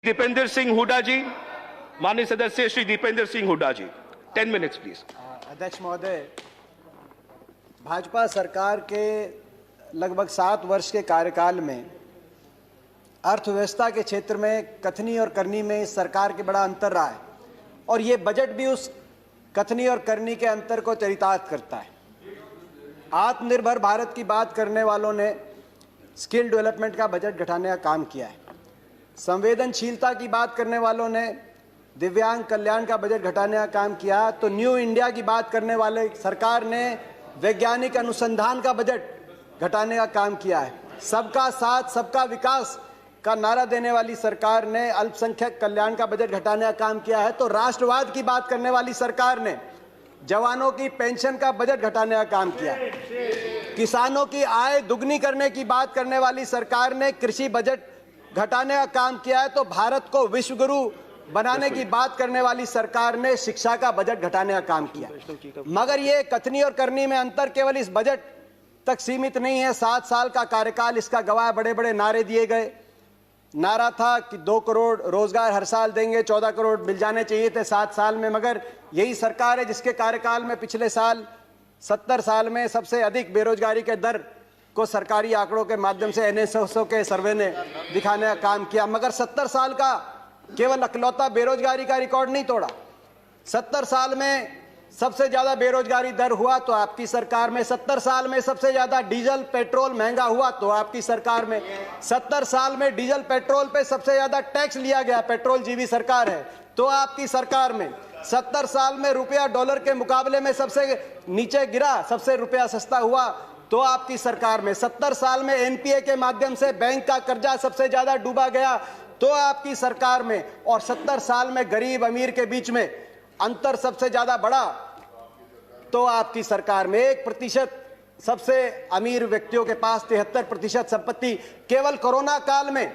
दीपेंद्र सिंह हुड्डा जी, माननीय सदस्य श्री दीपेंद्र सिंह हुड्डा जी, 10 minutes please. अध्यक्ष महोदय, भाजपा सरकार के लगभग 7 वर्ष के कार्यकाल में अर्थव्यवस्था के क्षेत्र में कथनी और करनी में इस सरकार के बड़ा अंतर रहा है और ये बजट भी उस कथनी और करनी के अंतर को चरितार्थ करता है। आत्मनिर्भर भारत की बात करने वालों ने स्किल डेवलपमेंट का बजट घटाने का काम किया है। संवेदनशीलता की बात करने वालों ने दिव्यांग कल्याण का बजट घटाने का काम किया। तो न्यू इंडिया की बात करने वाले सरकार ने वैज्ञानिक अनुसंधान का बजट घटाने का काम किया है। सबका साथ सबका विकास का नारा देने वाली सरकार ने अल्पसंख्यक कल्याण का बजट घटाने का काम किया है। तो राष्ट्रवाद की बात करने वाली सरकार ने जवानों की पेंशन का बजट घटाने का काम किया। किसानों की आय दुगनी करने की बात करने वाली सरकार ने कृषि बजट घटाने का काम किया है। तो भारत को विश्व गुरु बनाने की बात करने वाली सरकार ने शिक्षा का बजट घटाने का काम किया। मगर ये कथनी और करनी में अंतर केवल इस बजट तक सीमित नहीं है। 7 साल का कार्यकाल इसका गवाह। बड़े बड़े नारे दिए गए। नारा था कि 2 करोड़ रोजगार हर साल देंगे, 14 करोड़ मिल जाने चाहिए थे 7 साल में। मगर यही सरकार है जिसके कार्यकाल में पिछले साल 70 साल में सबसे अधिक बेरोजगारी के दर को सरकारी आंकड़ों के माध्यम से एनएसएसओ के सर्वे ने दिखाने का काम किया। मगर 70 साल का केवल अकलौता बेरोजगारी का रिकॉर्ड नहीं तोड़ा। 70 साल में सबसे ज्यादा बेरोजगारी दर हुआ तो आपकी सरकार में। 70 साल में सबसे ज्यादा डीजल पेट्रोल महंगा हुआ तो आपकी सरकार में। 70 साल में डीजल पेट्रोल पे सबसे ज्यादा टैक्स लिया गया, पेट्रोल जीवी सरकार है, तो आपकी सरकार में। 70 साल में रुपया डॉलर के मुकाबले में सबसे नीचे गिरा, सबसे रुपया सस्ता हुआ तो आपकी सरकार में। 70 साल में एनपीए के माध्यम से बैंक का कर्जा सबसे ज्यादा डूबा गया तो आपकी सरकार में। और 70 साल में गरीब अमीर के बीच में अंतर सबसे ज्यादा बढ़ा तो आपकी सरकार में। 1% सबसे अमीर व्यक्तियों के पास 73% संपत्ति। केवल कोरोना काल में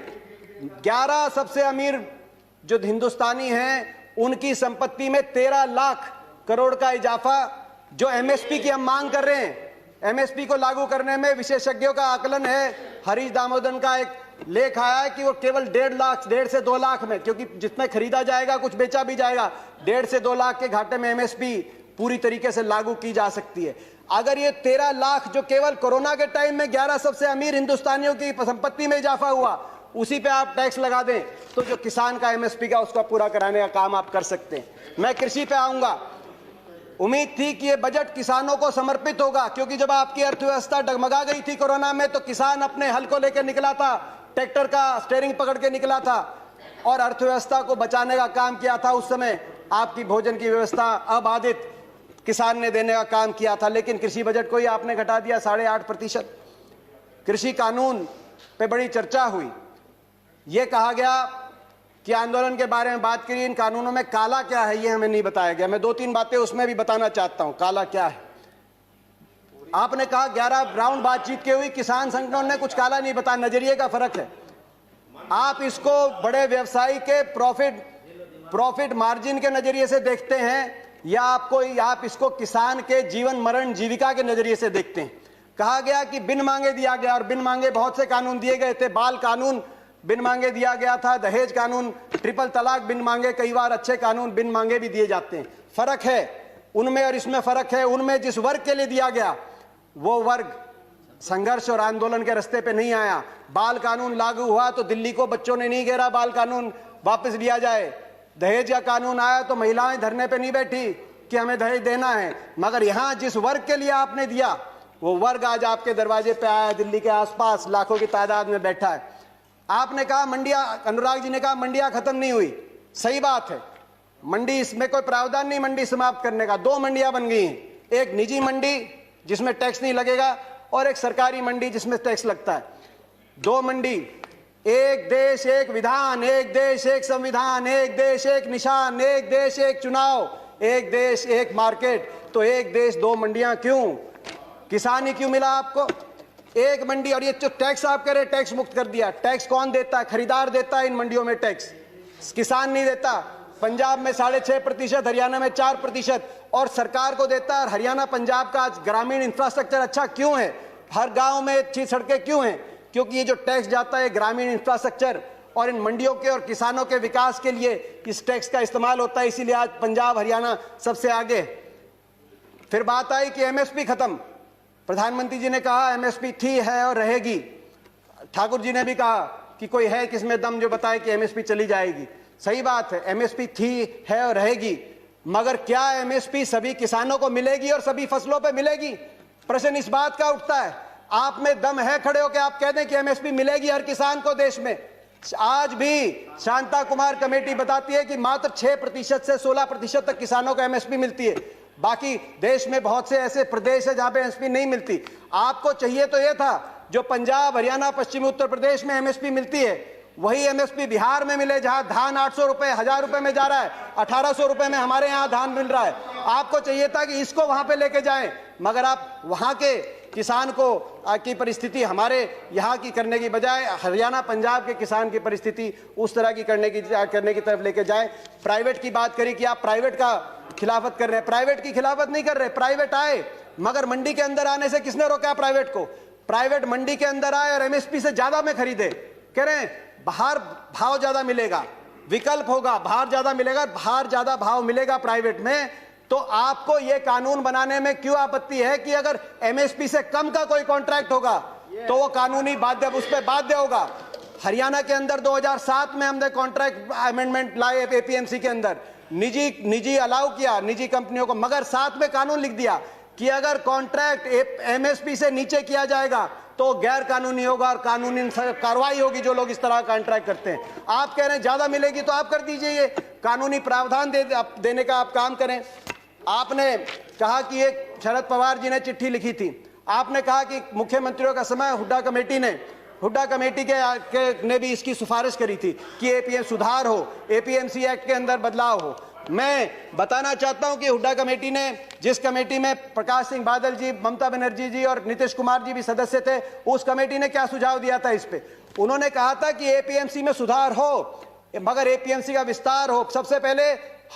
11 सबसे अमीर जो हिंदुस्तानी हैं उनकी संपत्ति में 13 लाख करोड़ का इजाफा। जो एमएसपी की हम मांग कर रहे हैं, एमएसपी को लागू करने में विशेषज्ञों का आकलन है, हरीश दामोदरन का एक लेख आया है कि वो केवल 1.5 से 2 लाख में, क्योंकि जितने खरीदा जाएगा कुछ बेचा भी जाएगा, 1.5 से 2 लाख के घाटे में एमएसपी पूरी तरीके से लागू की जा सकती है। अगर ये 13 लाख जो केवल कोरोना के टाइम में 11 सबसे अमीर हिंदुस्तानियों की संपत्ति में इजाफा हुआ, उसी पे आप टैक्स लगा दें तो जो किसान का एमएसपी का उसका पूरा कराने का काम आप कर सकते हैं। मैं कृषि पे आऊंगा। उम्मीद थी कि ये बजट किसानों को समर्पित होगा, क्योंकि जब आपकी अर्थव्यवस्था डगमगा गई थी कोरोना में तो किसान अपने हल को लेकर निकला था, ट्रैक्टर का स्टीयरिंग पकड़ के निकला था और अर्थव्यवस्था को बचाने का काम किया था। उस समय आपकी भोजन की व्यवस्था अबाधित किसान ने देने का काम किया था। लेकिन कृषि बजट को ही आपने घटा दिया 8.5%। कृषि कानून पे बड़ी चर्चा हुई। ये कहा गया कि आंदोलन के बारे में बात करिए, इन कानूनों में काला क्या है ये हमें नहीं बताया गया। मैं 2-3 बातें उसमें भी बताना चाहता हूं, काला क्या है। आपने कहा 11 राउंड बातचीत की हुई, किसान संगठनों ने कुछ काला नहीं बताया। नजरिए का फर्क है। आप इसको बड़े व्यवसायी के प्रॉफिट मार्जिन के नजरिए से देखते हैं या आप इसको किसान के जीवन मरण जीविका के नजरिए से देखते हैं। कहा गया कि बिन मांगे दिया गया, और बिन मांगे बहुत से कानून दिए गए थे। बाल कानून बिन मांगे दिया गया था, दहेज कानून, ट्रिपल तलाक बिन मांगे, कई बार अच्छे कानून बिन मांगे भी दिए जाते हैं। फर्क है उनमें और इसमें फर्क है। उनमें जिस वर्ग के लिए दिया गया वो वर्ग संघर्ष और आंदोलन के रास्ते पे नहीं आया। बाल कानून लागू हुआ तो दिल्ली को बच्चों ने नहीं घेरा बाल कानून वापस लिया जाए। दहेज का कानून आया तो महिलाएं धरने पे नहीं बैठी कि हमें दहेज देना है। मगर यहां जिस वर्ग के लिए आपने दिया वो वर्ग आज आपके दरवाजे पे आया, दिल्ली के आसपास लाखों की तादाद में बैठा है। आपने कहा मंडियां, अनुराग जी ने कहा मंडियां खत्म नहीं हुई। सही बात है, मंडी इसमें कोई प्रावधान नहीं मंडी समाप्त करने का। 2 मंडियां बन गई हैं, एक निजी मंडी जिसमें टैक्स नहीं लगेगा और एक सरकारी मंडी जिसमें टैक्स लगता है। 2 मंडी, एक देश एक विधान, एक देश एक संविधान, एक देश एक निशान, एक देश एक चुनाव, एक देश एक मार्केट। तो एक देश 2 मंडियां क्यों? किसान ही क्यों मिला आपको? एक मंडी। और ये जो टैक्स आप कह रहे टैक्स मुक्त कर दिया, टैक्स कौन देता है? खरीदार देता है इन मंडियों में टैक्स, किसान नहीं देता। पंजाब में 6.5%, हरियाणा में 4% और सरकार को देता है। हरियाणा पंजाब का ग्रामीण इंफ्रास्ट्रक्चर अच्छा क्यों है? हर गांव में अच्छी सड़कें क्यों हैं? क्योंकि ये जो टैक्स जाता है ग्रामीण इंफ्रास्ट्रक्चर और इन मंडियों के और किसानों के विकास के लिए इस टैक्स का इस्तेमाल होता है, इसीलिए आज पंजाब हरियाणा सबसे आगे। फिर बात आई कि एमएसपी खत्म। प्रधानमंत्री जी ने कहा एमएसपी थी, है और रहेगी। ठाकुर जी ने भी कहा कि कोई है किसमें दम जो बताए कि एमएसपी चली जाएगी। सही बात है, एमएसपी थी, है और रहेगी, मगर क्या एमएसपी सभी किसानों को मिलेगी और सभी फसलों पे मिलेगी? प्रश्न इस बात का उठता है। आप में दम है खड़े होकर आप कह दें कि एमएसपी मिलेगी हर किसान को देश में? आज भी शांता कुमार कमेटी बताती है कि मात्र 6% से 16% तक किसानों को एमएसपी मिलती है। बाकी देश में बहुत से ऐसे प्रदेश है जहां पे एमएसपी नहीं मिलती। आपको चाहिए तो यह था जो पंजाब हरियाणा पश्चिमी उत्तर प्रदेश में एमएसपी मिलती है वही एमएसपी बिहार में मिले, जहां धान 800 रुपए 1000 रुपए में जा रहा है, 1800 रुपए में हमारे यहां धान मिल रहा है। आपको चाहिए था कि इसको वहां पे लेके जाएं, मगर आप वहां के किसान को की परिस्थिति हमारे यहाँ की करने की बजाय हरियाणा पंजाब के किसान की परिस्थिति उस तरह की करने की तरफ लेके जाएं। प्राइवेट की बात करी कि आप प्राइवेट का खिलाफत कर रहे हैं। प्राइवेट की खिलाफत नहीं कर रहे, प्राइवेट आए, मगर मंडी के अंदर आने से किसने रोका प्राइवेट को? प्राइवेट मंडी के अंदर आए और एमएसपी से ज्यादा में खरीदे। कह रहे हैं बाहर भाव ज्यादा मिलेगा, विकल्प होगा, बाहर ज्यादा मिलेगा, बाहर ज्यादा भाव मिलेगा प्राइवेट में। तो आपको यह कानून बनाने में क्यों आपत्ति है कि अगर एमएसपी से कम का कोई कॉन्ट्रैक्ट होगा तो वो कानूनी बाध्य, उस पर बाध्य होगा। हरियाणा के अंदर 2007 में हमने कॉन्ट्रैक्ट अमेंडमेंट लाए एपीएमसी के अंदर, निजी अलाउ किया निजी कंपनियों को, मगर साथ में कानून लिख दिया कि अगर कॉन्ट्रैक्ट एमएसपी से नीचे किया जाएगा तो गैर कानूनी होगा और कानूनी कार्रवाई होगी जो लोग इस तरह का कॉन्ट्रैक्ट करते हैं। आप कह रहे हैं ज्यादा मिलेगी तो आप कर दीजिए, ये कानूनी प्रावधान देने का आप काम करें। आपने कहा कि एक शरद पवार जी ने चिट्ठी लिखी थी, आपने कहा कि मुख्यमंत्रियों का समय हुड्डा कमेटी ने भी इसकी सिफारिश करी थी कि एपीएम सुधार हो, एपीएमसी एक्ट के अंदर बदलाव हो। मैं बताना चाहता हूं कि हुड्डा कमेटी ने, जिस कमेटी में प्रकाश सिंह बादल जी, ममता बनर्जी जी और नीतीश कुमार जी भी सदस्य थे, उस कमेटी ने क्या सुझाव दिया था इस पे? उन्होंने कहा था कि एपीएमसी में सुधार हो मगर एपीएमसी का विस्तार हो। सबसे पहले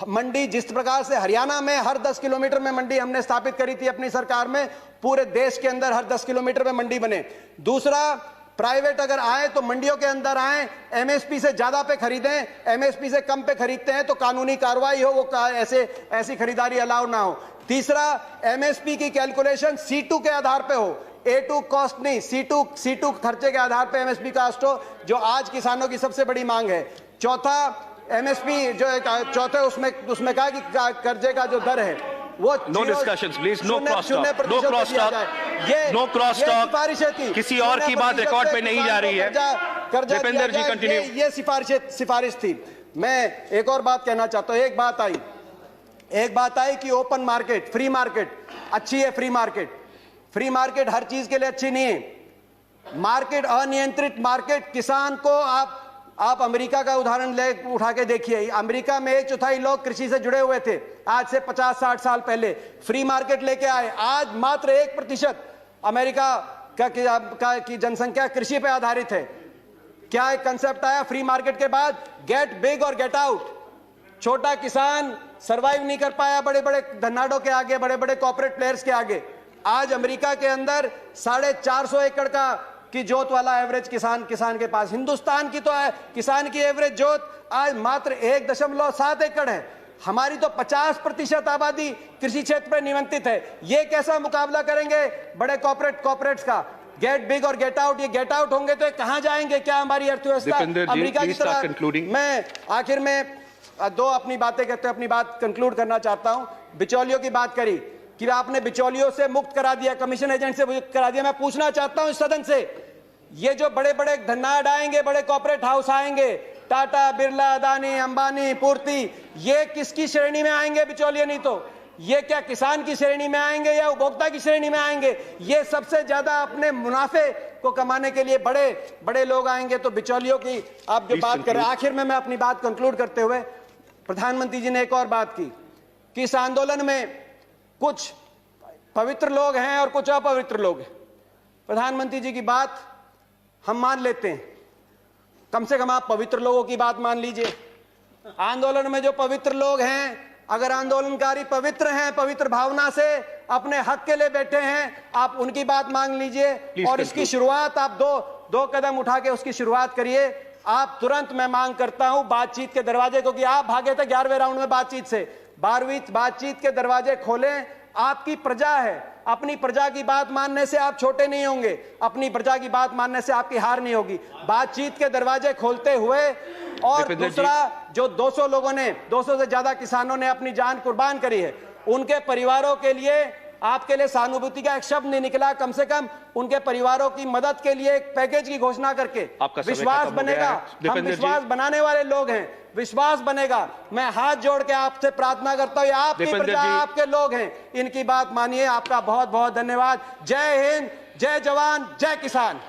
मंडी, जिस प्रकार से हरियाणा में हर 10 किलोमीटर में मंडी हमने स्थापित करी थी अपनी सरकार में, पूरे देश के अंदर हर 10 किलोमीटर में मंडी बने। दूसरा, प्राइवेट अगर आए तो मंडियों के अंदर आए, एमएसपी से ज्यादा पे खरीदें, एमएसपी से कम पे खरीदते हैं तो कानूनी कार्रवाई हो, वो ऐसी खरीदारी अलाउ ना हो। तीसरा, एमएसपी की कैलकुलेशन C2 के आधार पे हो, A2 कॉस्ट नहीं, C2 खर्चे के आधार पे एमएसपी कास्ट हो, जो आज किसानों की सबसे बड़ी मांग है। चौथा, एमएसपी जो चौथे उसमें कहा कि कर्जे का जो दर है वो no discussions please, no cross talk, no cross talk, no cross talk. किसी और की बात रिकॉर्ड पे नहीं जा रही है। दीपेंद्र जी कंटिन्यू। ये सिफारिश थी। मैं एक और बात कहना चाहता हूं। एक बात आई कि ओपन मार्केट, फ्री मार्केट अच्छी है। फ्री मार्केट हर चीज के लिए अच्छी नहीं है। मार्केट, अनियंत्रित मार्केट, किसान को आप अमेरिका का उदाहरण उठा के देखिए। अमेरिका में 1/4 लोग कृषि से जुड़े हुए थे आज से 50-60 साल पहले। फ्री मार्केट लेके आए, आज मात्र 1% अमेरिका की जनसंख्या कृषि पे आधारित है। क्या एक कंसेप्ट आया फ्री मार्केट के बाद? गेट बिग और गेट आउट। छोटा किसान सरवाइव नहीं कर पाया बड़े बड़े धन्नाडों के आगे, बड़े बड़े कॉर्पोरेट प्लेयर्स के आगे। आज अमेरिका के अंदर 450 एकड़ की जोत वाला एवरेज किसान के पास, हिंदुस्तान की तो किसान की एवरेज जोत आज मात्र 1.7 एकड़ है। हमारी तो 50% आबादी कृषि क्षेत्र पर निमंत्रित है। ये कैसा मुकाबला करेंगे बड़े कॉर्पोरेट्स का? गेट बिग और गेट आउट, ये गेट आउट होंगे तो कहां जाएंगे? क्या हमारी अर्थव्यवस्था अमेरिका की तरह? मैं आखिर में दो अपनी बातें कहते हुए अपनी बात कंक्लूड करना चाहता हूं। बिचौलियों की बात करी कि आपने बिचौलियों से मुक्त करा दिया, कमीशन एजेंट से मुक्त करा दिया। मैं पूछना चाहता हूं इस सदन से, ये जो बड़े बड़े धन्नाड आएंगे, बड़े कॉर्पोरेट हाउस आएंगे, टाटा, बिरला, अदानी, अंबानी, पूर्ति, ये किसकी श्रेणी में आएंगे? बिचौलिए नहीं तो ये क्या किसान की श्रेणी में आएंगे या उपभोक्ता की श्रेणी में आएंगे? ये सबसे ज्यादा अपने मुनाफे को कमाने के लिए बड़े बड़े लोग आएंगे। तो बिचौलियों की आप जो बात कर रहे हैं, आखिर में मैं अपनी बात कंक्लूड करते हुए, प्रधानमंत्री जी ने एक और बात की कि इस आंदोलन में कुछ पवित्र लोग हैं और कुछ अपवित्र लोग हैं। प्रधानमंत्री जी की बात हम मान लेते हैं, कम से कम आप पवित्र लोगों की बात मान लीजिए। आंदोलन में जो पवित्र लोग हैं, अगर आंदोलनकारी पवित्र हैं, पवित्र भावना से अपने हक के लिए बैठे हैं, आप उनकी बात मान लीजिए और इसकी शुरुआत आप दो कदम उठा के उसकी शुरुआत करिए। आप तुरंत, मैं मांग करता हूं बातचीत के दरवाजे को, कि आप भागे थे 11वें राउंड में बातचीत से, 12वीं बातचीत के दरवाजे खोलें। आपकी प्रजा है, अपनी प्रजा की बात मानने से आप छोटे नहीं होंगे, अपनी प्रजा की बात मानने से आपकी हार नहीं होगी। बातचीत के दरवाजे खोलते हुए, और दूसरा, जो 200 लोगों ने, 200 से ज्यादा किसानों ने अपनी जान कुर्बान करी है, उनके परिवारों के लिए आपके लिए सहानुभूति का एक शब्द नहीं निकला। कम से कम उनके परिवारों की मदद के लिए एक पैकेज की घोषणा करके विश्वास बनेगा। हम विश्वास बनाने वाले लोग हैं, विश्वास बनेगा। मैं हाथ जोड़ के आपसे प्रार्थना करता हूं, आपकी प्रजा, आपके लोग हैं, इनकी बात मानिए। आपका बहुत बहुत धन्यवाद। जय हिंद, जय जवान, जय किसान।